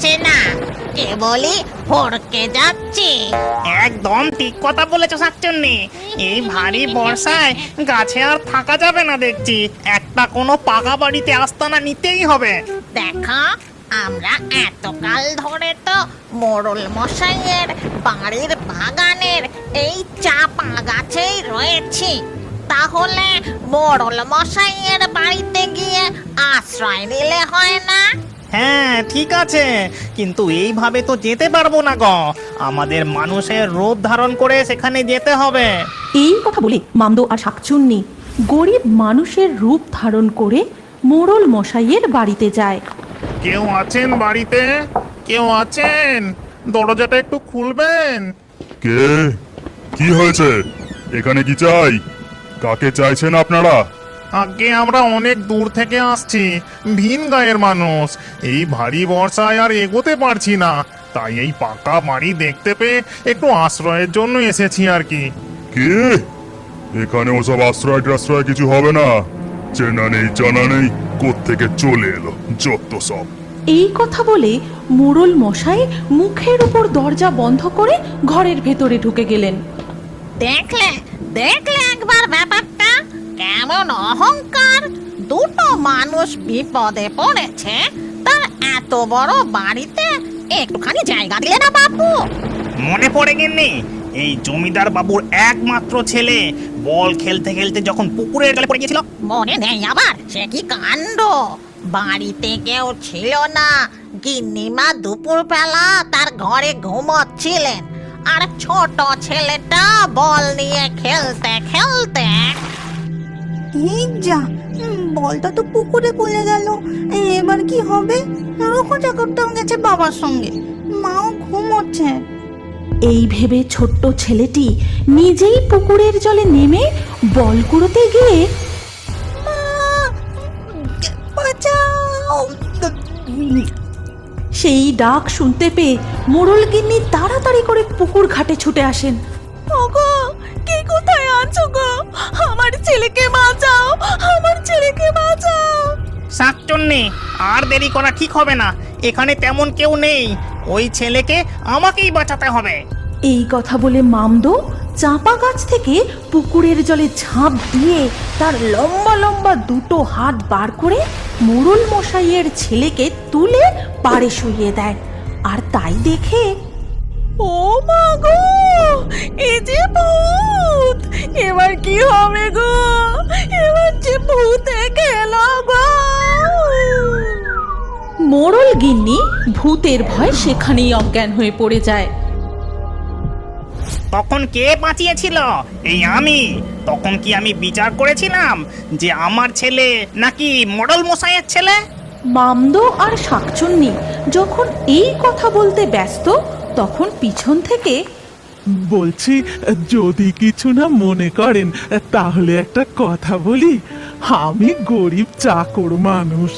যাচ্ছে না, কেবলই ফড়কে যাচ্ছে। একদম ঠিক কথা বলেছো শাকচুন্নি। এই ভারী বর্ষায় গাছে আর থাকা যাবে না দেখছি। একটা কোনো পাকা বাড়িতে আস্তানা নিতেই হবে। দেখো, আমরা এতকাল ধরে তো মোড়ল মশাইয়ের বাড়ির বাগানের এই চাপা গাছেই রয়েছি। তাহলে মোড়ল মশাইয়ের বাড়িতে গিয়ে আশ্রয় নিলে হয় না? হ্যাঁ ঠিক আছে, কিন্তু এইভাবে তো যেতে পারবো না গো। আমাদের মানুষের রূপ ধারণ করে সেখানে যেতে হবে। এই কথা বলে মামদো আর শাকচুন্নি গরিব মানুষের রূপ ধারণ করে মোড়ল মশাইয়ের বাড়িতে যায়। কেউ আছেন বাড়িতে? কেউ আছেন? দরজাটা একটু খুলবেন? কে? কি হয়েছে? এখানে কি চাই? কাকে চাইছেন আপনারা? আগে আমরা অনেক দূর থেকে আসছি, ভিন গায়ের মানুষ। এই ভারী বর্ষায় আর এগোতে পারছি না, তাই এই পাকা বাড়ি দেখতে পেয়ে একটু আশ্রয়ের জন্য এসেছি আর কি। কে? এখানে ওসব আশ্রয় টাশ্রয় কিছু হবে না। চেনা নেই জানা নেই, কোত্থেকে চলে এলো যত সব। এই কথা বলে মোড়ল মশাই মুখের উপর দরজা বন্ধ করে ঘরের ভেতরে ঢুকে গেলেন। দেখলে দেখলে একবার ব্যাপারটা, কেমন অহংকার! দুটো মানুষ বিপদে পড়েছে, তার এত বড় বাড়িতে একটুখানি জায়গা দিলে না বাপু? মনে পড়ে গেননি, এই জমিদার বাবুর একমাত্র ছেলে বল খেলতে খেলতে যখন পুকুরের জলে পড়ে গিয়েছিল। মনে নেই আবার? সে কি কাণ্ড! বাড়িতে কেউ ছিল না, গিন্নিমা দুপুর বেলা তার ঘরে ঘুমোচ্ছিলেন, আর ছোট ছেলেটা বল নিয়ে খেলতে খেলতে। এই যা, বলটা তো পুকুরে পড়ে গেল। এবার কি হবে? রোকো চাকরটাও গেছে বাবার সঙ্গে, মাও ঘুমোচ্ছে। এই ভেবে ছোট্ট ছেলেটি নিজেই পুকুরের জলে নেমে বল কুড়োতে গিয়ে বাঁচাও! সেই ডাক শুনতে পেয়ে মোড়ল গিন্নি তাড়াতাড়ি করে পুকুর ঘাটে ছুটে আসেন। ওগো, কে কোথায় আছো গো? আমার ছেলেকে বাঁচাও, আমার ছেলেকে বাঁচাও। শাকচুন্নি, আর দেরি করা ঠিক হবে না। এখানে তেমন কেউ নেই, ওই ছেলেকে আমাকেই বাঁচাতে হবে। এই কথা বলে মামদো চাপা গাছ থেকে পুকুরের জলে ঝাঁপ দিয়ে তার লম্বা লম্বা দুটো হাত বার করে মোড়ল মশাইয়ের ছেলেকে তুলে পাড়ে শুইয়ে দেয়। আর তাই দেখে, ও মা গো, এ যে ভূত! এবার কি হবে গো? এবার যে ভূতে খেলো গো! মোড়ল গিন্নি ভূতের ভয় সেখানেই অজ্ঞান হয়ে পড়ে যায়। তখন কে বাঁচিয়েছিল? এই আমি। তখন কি আমি বিচার করেছিলাম যে আমার ছেলে নাকি মোড়ল মশাইয়ের ছেলে? মামদো আর শাকচুন্নি যখন এই কথা বলতে ব্যস্ত, তখন পিছন থেকে, বলছি, যদি কিছু না মনে করেন তাহলে একটা কথা বলি। আমি গরিব চাকর মানুষ,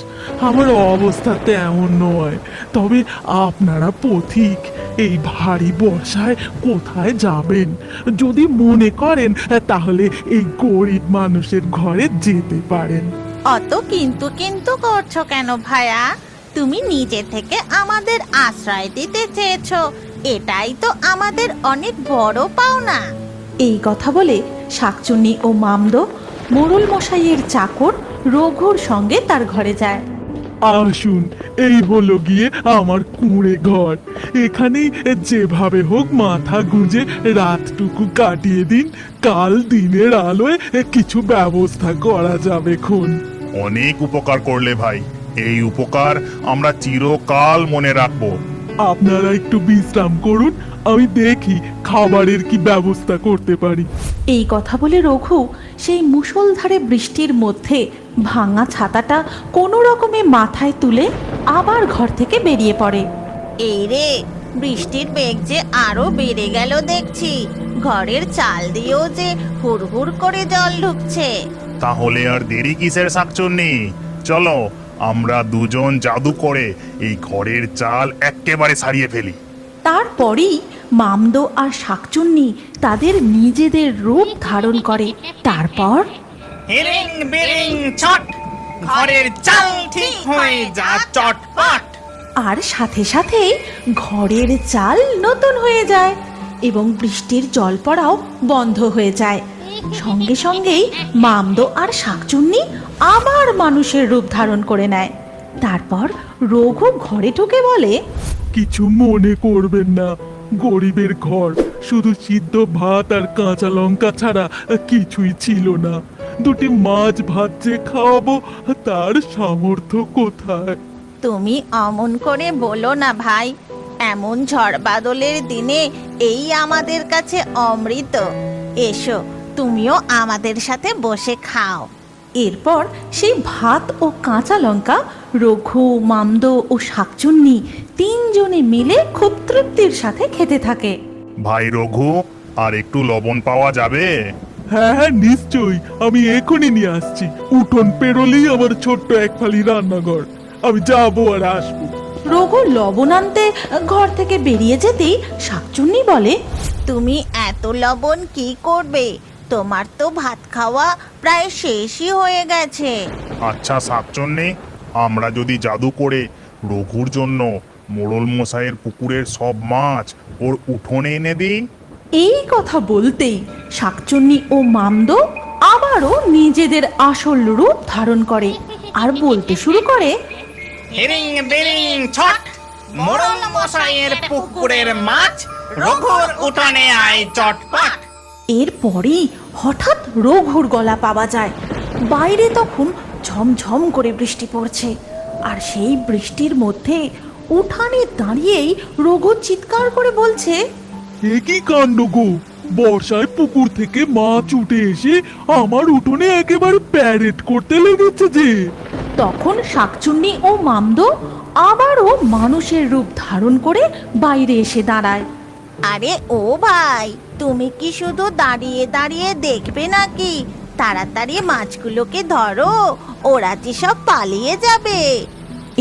আমার অবস্থা তেমন নয়। তবে আপনারা পথিক, এই ভারী বর্ষায় কোথায় যাবেন? যদি মনে করেন তাহলে এই গরিব মানুষের ঘরে যেতে পারেন। অত কিন্তু কিন্তু করছো কেন ভায়া? তুমি নিজে থেকে আমাদের আশ্রয় দিতে চেয়েছো, এটাই তো আমাদের অনেক বড় পাওনা। এই কথা বলে শাকচুন্নি ও মামদো মোড়ল মশাইয়ের চাকর রঘুর সঙ্গে তার ঘরে যায়। আসুন, এই হলো গিয়ে আমার কুঁড়ে ঘর। এখানেই যেভাবে হোক মাথা গুঁজে রাতটুকু কাটিয়ে দিন। কাল দিনের আলোয় কিছু ব্যবস্থা করা যাবে খুন। অনেক উপকার করলে ভাই, এই উপকার আমরা চিরকাল মনে রাখবো। আপনারা একটু বিশ্রাম করুন, আমি দেখি খাবারের কি ব্যবস্থা করতে পারি। এই কথা বলে রঘু সেই মুষলধারে বৃষ্টির মধ্যে ভাঙা ছাতাটা কোনো রকমে মাথায় তুলে আবার ঘর থেকে বেরিয়ে পড়ে। এই রে, বৃষ্টির বেগ যে আরো বেড়ে গেল দেখছি। ঘরের চাল দিয়েও যে হুড়হুড় করে জল ঢুকছে। তাহলে আর দেরি কিসের শাকচুন্নি? চলো আমরা দুজন জাদু করে এই ঘরের চাল একেবারে ছাড়িয়ে ফেলি। তারপরেই মামদো আর শাকচুন্নি তাদের নিজেদের রূপ ধারণ করে। তারপর হিরিং বিরিং ছট, ঘরের চাল ঠিক হয়ে যা চটপট। আর সাথে সাথেই ঘরের চাল নতুন হয়ে যায় এবং বৃষ্টির জল পড়াও বন্ধ হয়ে যায়। সঙ্গে সঙ্গেই মামদো আর শাকচুন্নি আবার মানুষের রূপ ধারণ করে নেয়। তারপর রঘু ঘরে ঢুকে বলে, কিছু মনে করবেন না, গরিবের ঘর, শুধু সিদ্ধ ভাত আর কাঁচা লঙ্কা ছাড়া কিছুই ছিল না। দুটি মাছ ভাত যে খাওয়াবো তার সামর্থ্য কোথায়? তুমি অমন করে বলো না ভাই, এমন ঝড় বাদলের দিনে এই আমাদের কাছে অমৃত। এসো, তুমিও আমাদের সাথে বসে খাও। এরপর সেই ভাত ও কাঁচা লঙ্কা রঘু, মামদো ও শাকচুন্নি তিনজনে মিলে খুব তৃপ্তির সাথে খেতে থাকে। ভাই রঘু, আর একটু লবণ পাওয়া যাবে? হ্যাঁ হ্যাঁ, নিশ্চয়ই, আমি এখনই নিয়ে আসছি। উঠোন পেরোলেই আমার ছোট্ট এক ফালি রান্নাঘর, আমি যাবো আর আসবো। রঘু লবণ আনতে ঘর থেকে বেরিয়ে যেতেই শাকচুন্নি বলে, তুমি এত লবণ কি করবে? তোমার তো ভাত খাওয়া প্রায় শেষই হয়ে গেছে। আচ্ছা শাকচুন্নি, আমরা যদি জাদু করে রঘুর জন্য মোড়ল মশাইয়ের পুকুরের সব মাছ ওর উঠোনে এনে দিই? এই কথা বলতেই শাকচুন্নি ও মামদো আবারও নিজেদের আসল রূপ ধারণ করে আর বলতে শুরু করে, হিরিং বিরিং ছট, মোড়ল মশাইয়ের পুকুরের মাছ রঘুর উঠানে আয় চটপট। এরপরেই হঠাৎ রঘুর গলা পাওয়া যায়। বাইরে তখন ঝমঝম করে বৃষ্টি পড়ছে, আর সেই বৃষ্টির মধ্যে উঠানে দাঁড়িয়েই রঘু চিৎকার করে বলছে, এ কি কাণ্ড গো! বর্ষায় পুকুর থেকে মাছ উঠে এসে আমার উঠোনে একেবারে প্যারেড করতে লেগেছে যে। তখন শাকচুন্নি ও মামদো আবারও মানুষের রূপ ধারণ করে বাইরে এসে দাঁড়ায়। আরে ও ভাই, তুমি কি শুধু দাঁড়িয়ে দাঁড়িয়ে দেখবে নাকি? তাড়াতাড়ি মাছগুলোকে ধরো, ওরা যে সব পালিয়ে যাবে।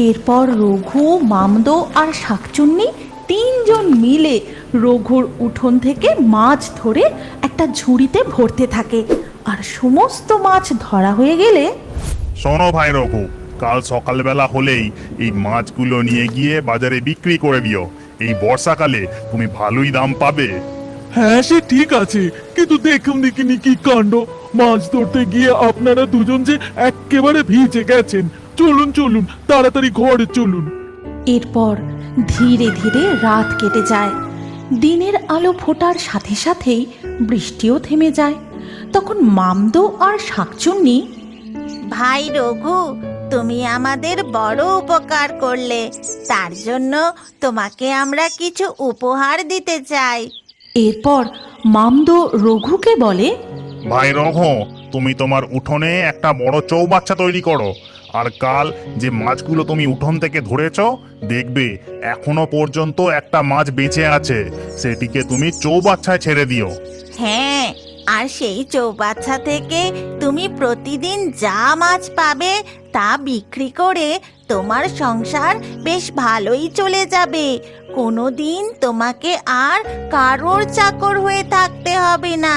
এরপর রঘু, মামদো আর শাকচুন্নি তিনজন মিলে রঘুর উঠোন থেকে মাছ ধরে একটা ঝুড়িতে ভরতে থাকে। আর সমস্ত মাছ ধরা হয়ে গেলে, শোনো ভাই রঘু, কাল সকালবেলা হলেই এই মাছগুলো নিয়ে গিয়ে বাজারে বিক্রি করে দিও। এই বর্ষাকালে তুমি ভালোই দাম পাবে। হ্যাঁ সে ঠিক আছে, কিন্তু দেখুন দেখিনি কি কাণ্ড! মাছ ধরতে গিয়ে আপনারা দুজন যে একেবারে ভিজে গেছেন। চলুন চলুন, তাড়াতাড়ি ঘরে চলুন। এরপর ধীরে ধীরে রাত কেটে যায়। দিনের আলো ফোটার সাথে সাথেই বৃষ্টিও থেমে যায়। তখন মামদো আর শাকচুন্নি, ভাই রঘু, তুমি আমাদের বড় উপকার করলে, তার জন্য তোমাকে আমরা কিছু উপহার দিতে চাই। এরপর মামদো রঘুকে বলে, ভাই রঘু, তুমি তোমার উঠোনে একটা বড় চৌবাচ্চা তৈরি করো, আর কাল যে মাছগুলো তুমি উঠোন থেকে ধরেছ, দেখবে এখনো পর্যন্ত একটা মাছ বেঁচে আছে, সেটিকে তুমি চৌবাচ্চায় ছেড়ে দিও। হ্যাঁ, আর সেই চৌবাচ্চা থেকে তুমি প্রতিদিন যা মাছ পাবে তা বিক্রি করে তোমার সংসার বেশ ভালোই চলে যাবে। কোনোদিন তোমাকে আর কারোর চাকর হয়ে থাকতে হবে না।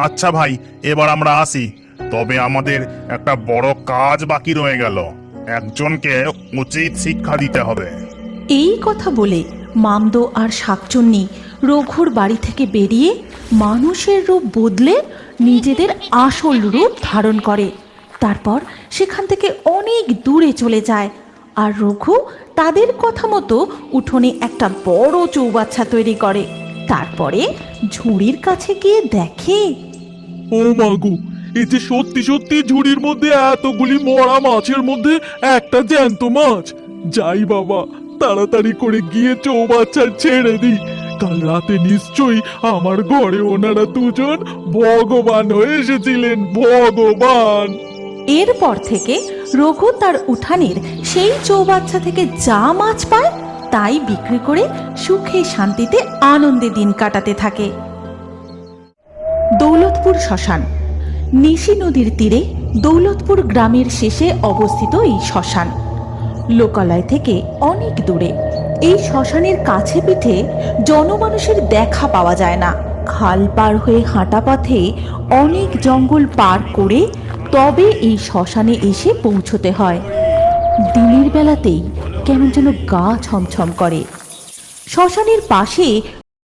আচ্ছা ভাই, এবার আমরা আসি। তবে আমাদের একটা বড় কাজ বাকি রয়ে গেল, একজনকে উচিত শিক্ষা দিতে হবে। এই কথা বলে মামদো আর শাকচুন্নি রঘুর বাড়ি থেকে বেরিয়ে মানুষের রূপ বদলে নিজেদের আসল রূপ ধারণ করে। তারপর সেখান থেকে অনেক দূরে চলে যায়। আর রঘু তাদের কথা মতো উঠোনে একটা বড় চৌবাচ্চা তৈরি করে। তারপরে ঝুড়ির কাছে গিয়ে দেখে, ও মাগো, এই যে সত্যি সত্যি ঝুড়ির মধ্যে এতগুলি মরা মাছের মধ্যে একটা জ্যান্ত মাছ। যাই বাবা, তাড়াতাড়ি করে গিয়ে চৌবাচ্চা ছেড়ে দিই। কাল রাতে নিশ্চয়ই আমার ঘরে ওনারা দুজন ভগবান হয়ে এসেছিলেন, ভগবান। এরপর থেকে রঘু তার উঠানের সেই চৌবাচ্চা থেকে যা মাছ পায় তাই বিক্রি করে সুখে শান্তিতে আনন্দে দিন কাটাতে থাকে। দৌলতপুর শ্মশান। নিশি নদীর তীরে দৌলতপুর গ্রামের শেষে অবস্থিত এই শ্মশান। লোকালয় থেকে অনেক দূরে। এই শ্মশানের কাছে পিঠে জনমানুষের দেখা পাওয়া যায় না। খাল পার হয়ে হাঁটা পথে অনেক জঙ্গল পার করে তবে এই শ্মশানে এসে পৌঁছতে হয়। দিনের বেলাতেই কেমন যেন গা ছমছম করে। শ্মশানের পাশে